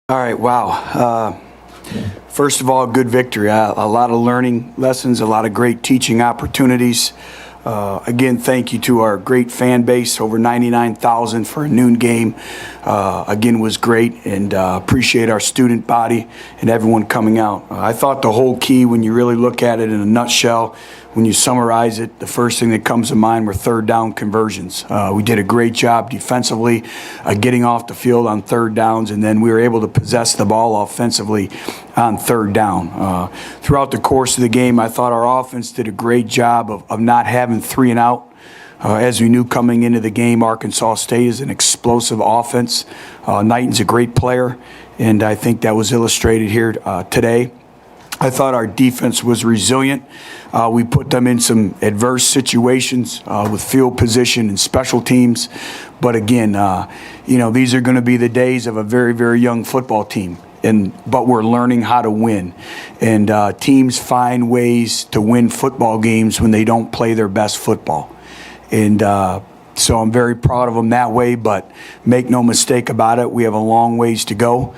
All right, wow. First of all, good victory. A lot of learning lessons, a lot of great teaching opportunities. Again, thank you to our great fan base, over 99,000 for a noon game. Again, was great, and appreciate our student body and everyone coming out. I thought the whole key, when you really look at it in a nutshell, when you summarize it, the first thing that comes to mind were third down conversions. We did a great job defensively getting off the field on third downs, and then we were able to possess the ball offensively on third down. Throughout the course of the game, I thought our offense did a great job of not having 3 and out. As we knew coming into the game, Arkansas State is an explosive offense. Knighton's a great player, and I think that was illustrated here today. I thought our defense was resilient. We put them in some adverse situations with field position and special teams. But again, these are going to be the days of a very, very young football team. But we're learning how to win. And teams find ways to win football games when they don't play their best football. And so I'm very proud of them that way. But make no mistake about it, we have a long ways to go.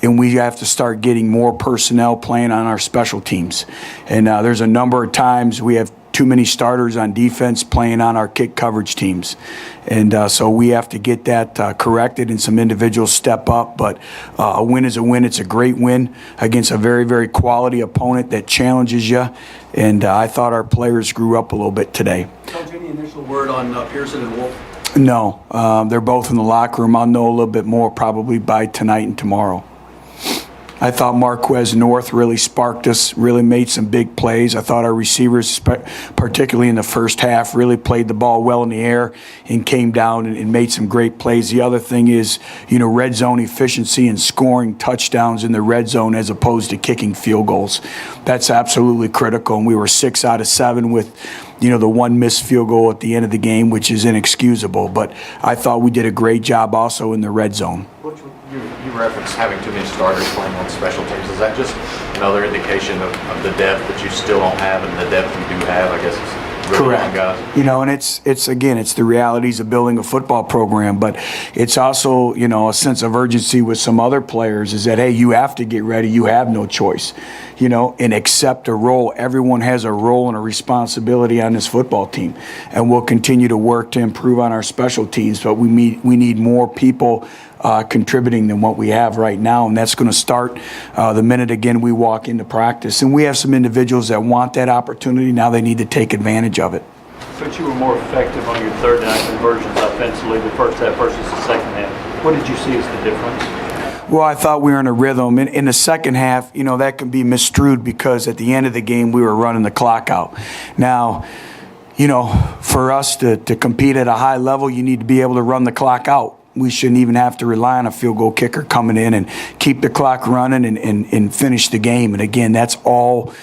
And we have to start getting more personnel playing on our special teams. And there's a number of times we have too many starters on defense playing on our kick coverage teams. And so we have to get that corrected and some individuals step up. But a win is a win. It's a great win against a very, very quality opponent that challenges you. And I thought our players grew up a little bit today. Coach, any initial word on Pearson and Wolf? No. They're both in the locker room. I'll know a little bit more probably by tonight and tomorrow. I thought Marquez North really sparked us, really made some big plays. I thought our receivers, particularly in the first half, really played the ball well in the air and came down and made some great plays. The other thing is, red zone efficiency and scoring touchdowns in the red zone as opposed to kicking field goals. That's absolutely critical, and we were 6 out of 7 with the one missed field goal at the end of the game, which is inexcusable. But I thought we did a great job also in the red zone. You referenced having too many starters playing on special teams. Is that just another indication of the depth that you still don't have and the depth you do have, I guess, is really correct, guys? And it's the realities of building a football program, but it's also, a sense of urgency with some other players is that, hey, you have to get ready. You have no choice, and accept a role. Everyone has a role and a responsibility on this football team, and we'll continue to work to improve on our special teams, but we need more people contributing than what we have right now, and that's going to start the minute, again, we walk into practice. And we have some individuals that want that opportunity. Now they need to take advantage of it. But you were more effective on your third down conversions offensively the first half versus the second half. What did you see as the difference? Well, I thought we were in a rhythm. In the second half, that can be misconstrued because at the end of the game, we were running the clock out. Now, for us to compete at a high level, you need to be able to run the clock out. We shouldn't even have to rely on a field goal kicker coming in and keep the clock running and finish the game. And again, that's all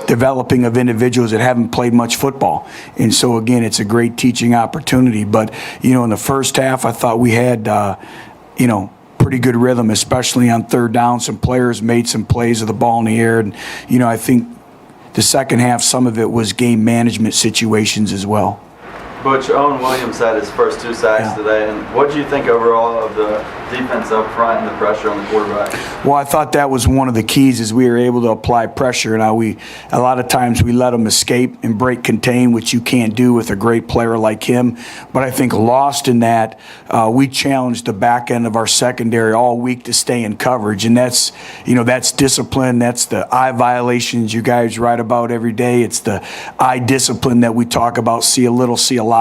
developing of individuals that haven't played much football. And so again, it's a great teaching opportunity. But, in the first half, I thought we had, pretty good rhythm, especially on third down. Some players made some plays with the ball in the air. And, I think the second half, some of it was game management situations as well. Butch, Owen Williams had his first 2 sacks today, and what do you think overall of the defense up front and the pressure on the quarterback? Well, I thought that was one of the keys is we were able to apply pressure. Now a lot of times we let them escape and break contain, which you can't do with a great player like him. But I think lost in that, we challenged the back end of our secondary all week to stay in coverage, and that's discipline. That's the eye violations you guys write about every day. It's the eye discipline that we talk about. See a little, see a lot.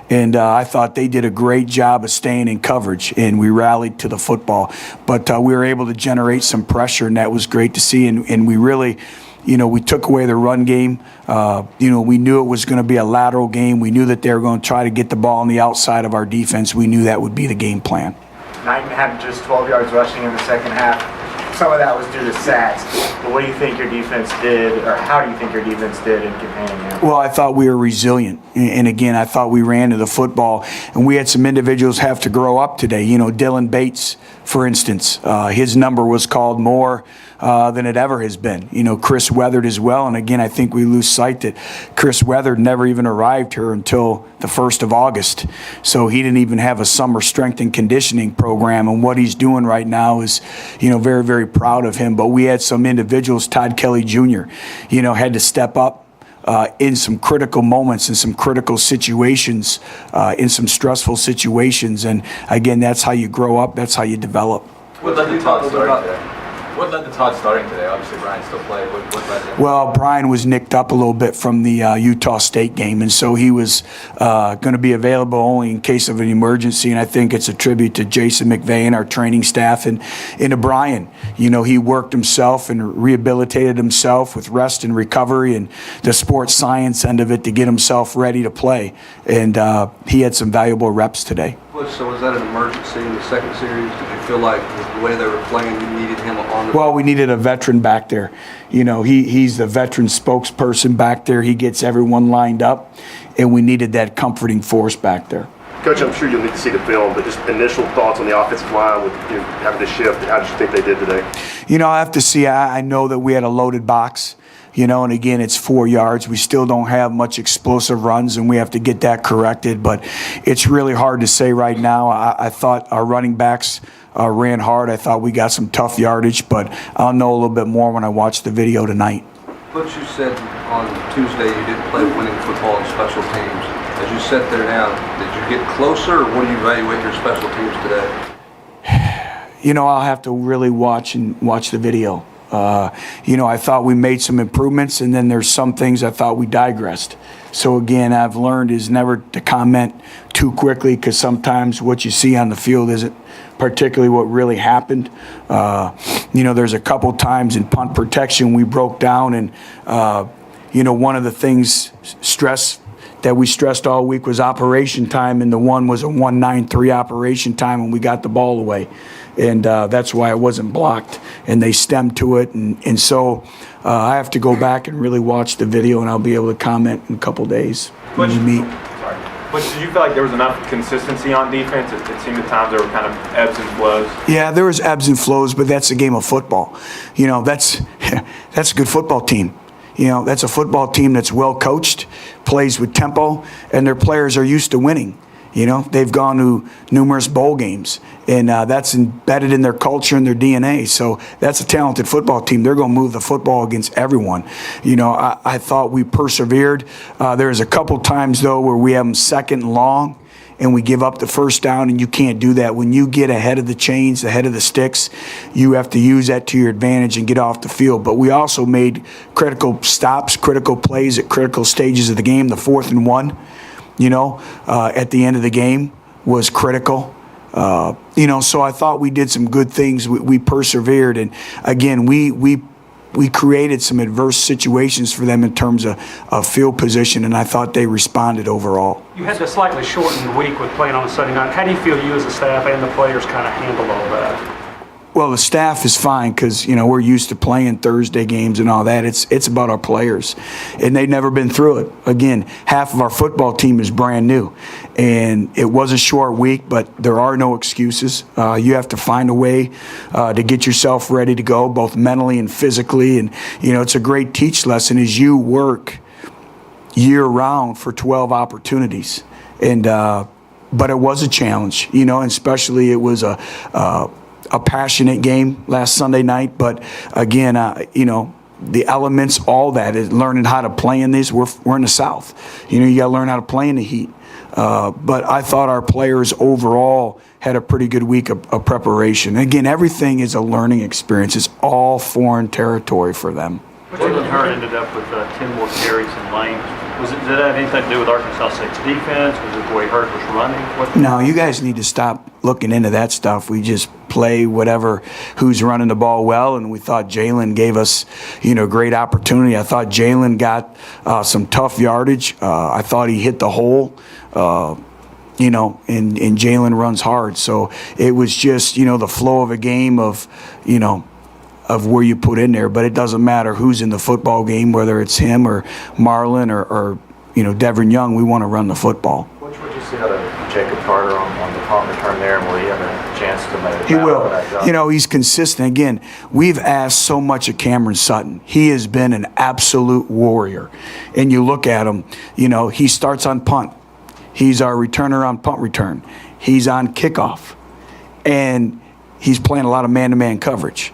And I thought they did a great job of staying in coverage, and we rallied to the football. But we were able to generate some pressure, and that was great to see. And we really, we took away the run game. We knew it was going to be a lateral game. We knew that they were going to try to get the ball on the outside of our defense. We knew that would be the game plan. Knighton had just 12 yards rushing in the second half. Some of that was due to sacks. But what do you think your defense did, or how do you think your defense did in containing him? Well, I thought we were resilient. And again, I thought we ran to the football, and we had some individuals have to grow up today. You know, Dylan Bates, for instance, his number was called more than it ever has been. You know, Chris Weathered as well. And again, I think we lose sight that Chris Weathered never even arrived here until the 1st of August. So he didn't even have a summer strength and conditioning program. And what he's doing right now is, you know, very, very proud of him. But we had some individuals, Todd Kelly Jr., you know, had to step up in some critical moments, in some critical situations, in some stressful situations. And again, that's how you grow up. That's how you develop. What led to Todd starting today? Obviously, Brian still played. What led to him? Well, Brian was nicked up a little bit from the Utah State game, and so he was going to be available only in case of an emergency. And I think it's a tribute to Jason McVay and our training staff, and to Brian. You know, he worked himself and rehabilitated himself with rest and recovery and the sports science end of it to get himself ready to play. And he had some valuable reps today. So was that an emergency in the second series? Did you feel like the way they were playing, you needed him on the... Well, we needed a veteran back there. You know, he's the veteran spokesperson back there. He gets everyone lined up, and we needed that comforting force back there. Coach, I'm sure you'll need to see the film, but just initial thoughts on the offensive line with having to shift. How did you think they did today? You know, I have to see. I know that we had a loaded box. You know, and again, it's 4 yards. We still don't have much explosive runs, and we have to get that corrected. But it's really hard to say right now. I thought our running backs ran hard. I thought we got some tough yardage, but I'll know a little bit more when I watch the video tonight. But you said on Tuesday you didn't play winning football in special teams. As you sat there now, did you get closer, or what do you evaluate your special teams today? You know, I'll have to really watch the video. You know, I thought we made some improvements, and then there's some things I thought we digressed. So again, I've learned is never to comment too quickly, because sometimes what you see on the field isn't particularly what really happened. You know, there's a couple times in punt protection we broke down, and you know, one of the things that we stressed all week was operation time, and the one was a 1-9-3 operation time, and we got the ball away. And that's why it wasn't blocked, and they stemmed to it. And so I have to go back and really watch the video, and I'll be able to comment in a couple days when we meet. But did you feel like there was enough consistency on defense? It seemed at times there were kind of ebbs and flows. Yeah, there was ebbs and flows, but that's a game of football. You know, that's a good football team. You know, that's a football team that's well coached, plays with tempo, and their players are used to winning. You know, they've gone to numerous bowl games, and that's embedded in their culture and their DNA. So that's a talented football team. They're going to move the football against everyone. You know, I thought we persevered. There's a couple times, though, where we have them second and long, and we give up the first down, and you can't do that. When you get ahead of the chains, ahead of the sticks, you have to use that to your advantage and get off the field. But we also made critical stops, critical plays at critical stages of the game. The 4th and 1. You know, at the end of the game was critical. You know, so I thought we did some good things. We persevered, and again, we created some adverse situations for them in terms of field position, and I thought they responded overall. You had a slightly shortened week with playing on a Sunday night. How do you feel you as a staff and the players kind of handled all that? Well, the staff is fine because, you know, we're used to playing Thursday games and all that. It's about our players, and they've never been through it. Again, half of our football team is brand new, and it was a short week, but there are no excuses. You have to find a way to get yourself ready to go, both mentally and physically. And, you know, it's a great teach lesson as you work year-round for 12 opportunities. And but it was a challenge, you know, and especially it was a passionate game last Sunday night. But again, you know, the elements, all that is learning how to play in these. We're in the South. You know, you got to learn how to play in the heat. But I thought our players overall had a pretty good week of preparation. Again, everything is a learning experience. It's all foreign territory for them. Jalen Hurd ended up with 10 more carries in lane. Did that have anything to do with Arkansas State's defense? Was it the way Hurd was running? No, you guys need to stop looking into that stuff. We just play whatever, who's running the ball well, and we thought Jalen gave us, you know, great opportunity. I thought Jalen got some tough yardage. I thought he hit the hole. You know, and Jalen runs hard. So it was just, you know, the flow of a game of, you know, of where you put in there. But it doesn't matter who's in the football game, whether it's him or Marlon or Devin Young, we want to run the football. Which would you see out of Jacob Carter on the punt return there, and will he have a chance to maybe He will. battle that job? He's consistent. Again, we've asked so much of Cameron Sutton. He has been an absolute warrior. And you look at him, he starts on punt. He's our returner on punt return. He's on kickoff. And he's playing a lot of man-to-man coverage.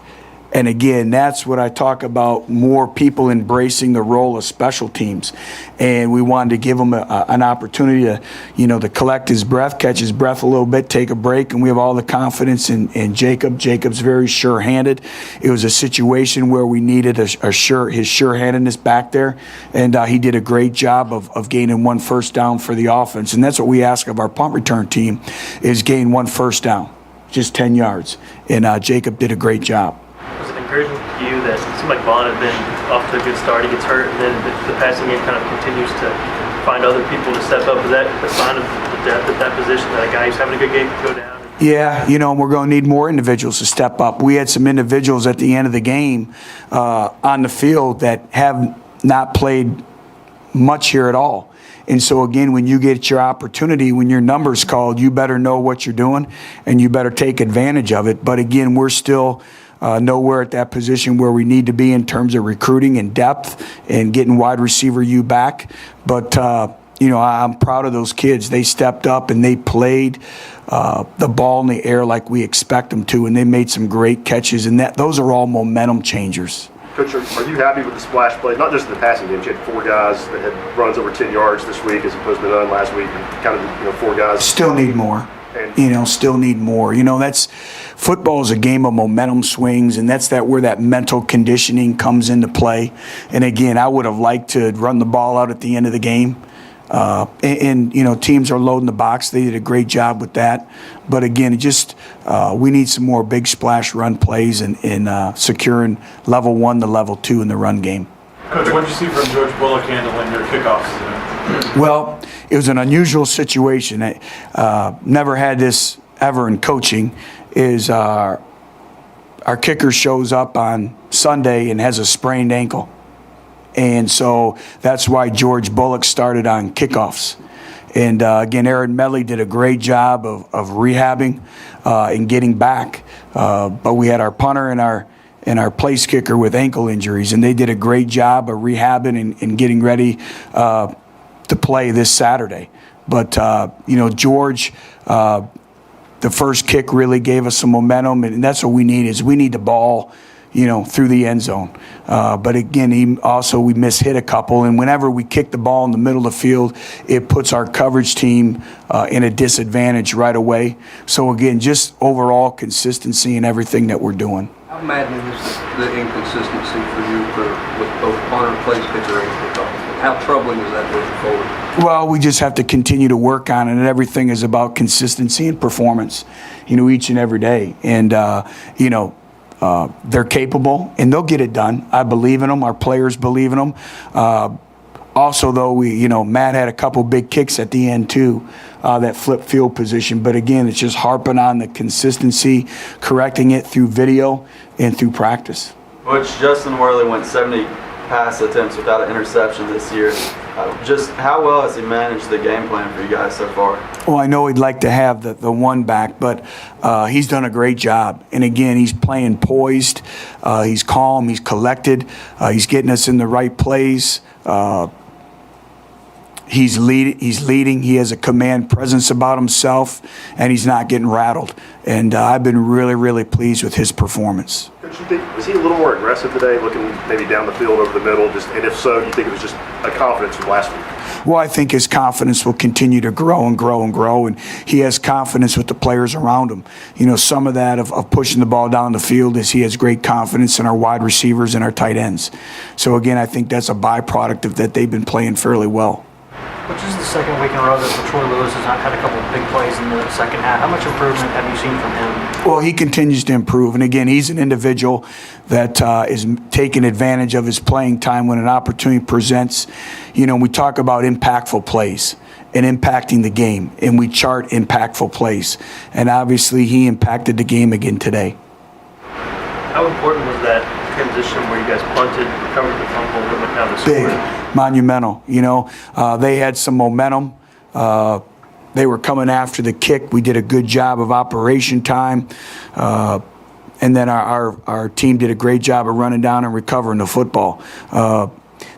And again, that's what I talk about, more people embracing the role of special teams. And we wanted to give him an opportunity to, to collect his breath, catch his breath a little bit, take a break. And we have all the confidence in Jacob. Jacob's very sure-handed. It was a situation where we needed his sure-handedness back there. And he did a great job of gaining 1 first down for the offense. And that's what we ask of our punt return team, is gain 1 first down, just 10 yards. And Jacob did a great job. Was it encouraging to you that it seemed like Vaughn had been off to a good start, he gets hurt, and then the passing game kind of continues to find other people to step up? Is that a sign of the depth at that position, that a guy who's having a good game can go down? Yeah, we're going to need more individuals to step up. We had some individuals at the end of the game on the field that have not played much here at all. And so, again, when you get your opportunity, when your number's called, you better know what you're doing, and you better take advantage of it. But, again, we're still nowhere at that position where we need to be in terms of recruiting and depth and getting wide receiver U back. But, I'm proud of those kids. They stepped up and they played the ball in the air like we expect them to, and they made some great catches. And those are all momentum changers. Coach, are you happy with the splash play? Not just in the passing game. You had 4 guys that had runs over 10 yards this week as opposed to none last week. And kind of, 4 guys. Still need more. Still need more. That's football is a game of momentum swings, and that's where that mental conditioning comes into play. And again, I would have liked to run the ball out at the end of the game. Teams are loading the box. They did a great job with that. But again, we need some more big splash run plays and securing level 1 to level 2 in the run game. Coach, what did you see from George Bullock handling your kickoffs today? Well, it was an unusual situation. I never had this ever in coaching. Is our kicker shows up on Sunday and has a sprained ankle. And so that's why George Bullock started on kickoffs. And again, Aaron Medley did a great job of rehabbing and getting back. But we had our punter and our place kicker with ankle injuries, and they did a great job of rehabbing and getting ready to play this Saturday. But, George, the first kick really gave us some momentum, and that's what we need is we need the ball, through the end zone. But again, we mishit a couple, and whenever we kick the ball in the middle of the field, it puts our coverage team in a disadvantage right away. So again, just overall consistency in everything that we're doing. How maddening is the inconsistency for you with both punter, place kicker, and kickoff? How troubling is that moving forward? Well, we just have to continue to work on it, and everything is about consistency and performance, each and every day. And, they're capable, and they'll get it done. I believe in them. Our players believe in them. Also, though, Matt had a couple big kicks at the end, too, that flip field position. But, again, it's just harping on the consistency, correcting it through video and through practice. Butch, Justin Worley went 70 pass attempts without an interception this year. Just how well has he managed the game plan for you guys so far? Well, I know he'd like to have the one back, but he's done a great job. And again, he's playing poised. He's calm. He's collected. He's getting us in the right plays. He's leading. He has a command presence about himself, and he's not getting rattled. And I've been really, really pleased with his performance. Coach, you think, was he a little more aggressive today, looking maybe down the field over the middle? And if so, do you think it was just a confidence from last week? Well, I think his confidence will continue to grow and grow and grow, and he has confidence with the players around him. Some of that of pushing the ball down the field is he has great confidence in our wide receivers and our tight ends. So, again, I think that's a byproduct of that they've been playing fairly well. Which is the second week in a row that Troy Lewis has had a couple of big plays in the second half. How much improvement have you seen from him? Well, he continues to improve. And again, he's an individual that is taking advantage of his playing time when an opportunity presents. We talk about impactful plays and impacting the game, and we chart impactful plays. And obviously, he impacted the game again today. How important was that transition where you guys punted, recovered the fumble, and went down to score? monumental. You know, they had some momentum. They were coming after the kick. We did a good job of operation time. And then our team did a great job of running down and recovering the football.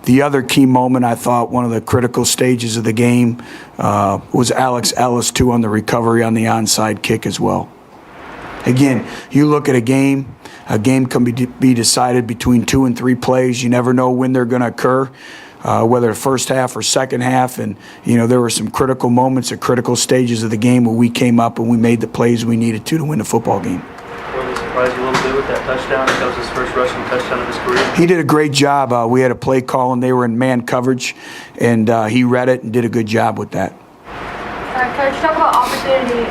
The other key moment, I thought, one of the critical stages of the game was Alex Ellis, too, on the recovery on the onside kick as well. Again, you look at a game can be decided between 2 and 3 plays. You never know when they're going to occur, whether first half or second half. And, you know, there were some critical moments at critical stages of the game where we came up and we made the plays we needed to win the football game. Really surprised you a little bit with that touchdown. That was his first rushing touchdown of his career. He did a great job. We had a play call, and they were in man coverage, and he read it and did a good job with that. Coach, talk about opportunity.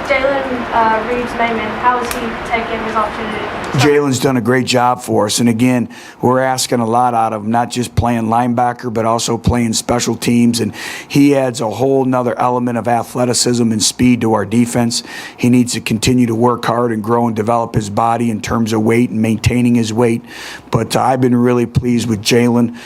Jalen Reeves-Mayman, how is he taking his opportunity? Jalen's done a great job for us, and again, we're asking a lot out of him, not just playing linebacker, but also playing special teams, and he adds a whole nother element of athleticism and speed to our defense. He needs to continue to work hard and grow and develop his body in terms of weight and maintaining his weight, but I've been really pleased with Jalen.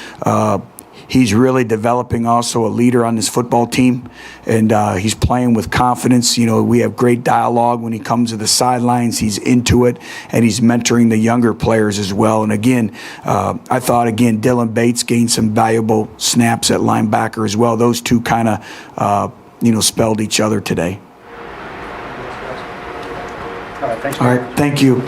He's really developing also a leader on this football team, and he's playing with confidence. You know, we have great dialogue when he comes to the sidelines. He's into it, and he's mentoring the younger players as well. And again, I thought, again, Dylan Bates gained some valuable snaps at linebacker as well. Those two kind of, spelled each other today. All right, thanks. All right, thank you.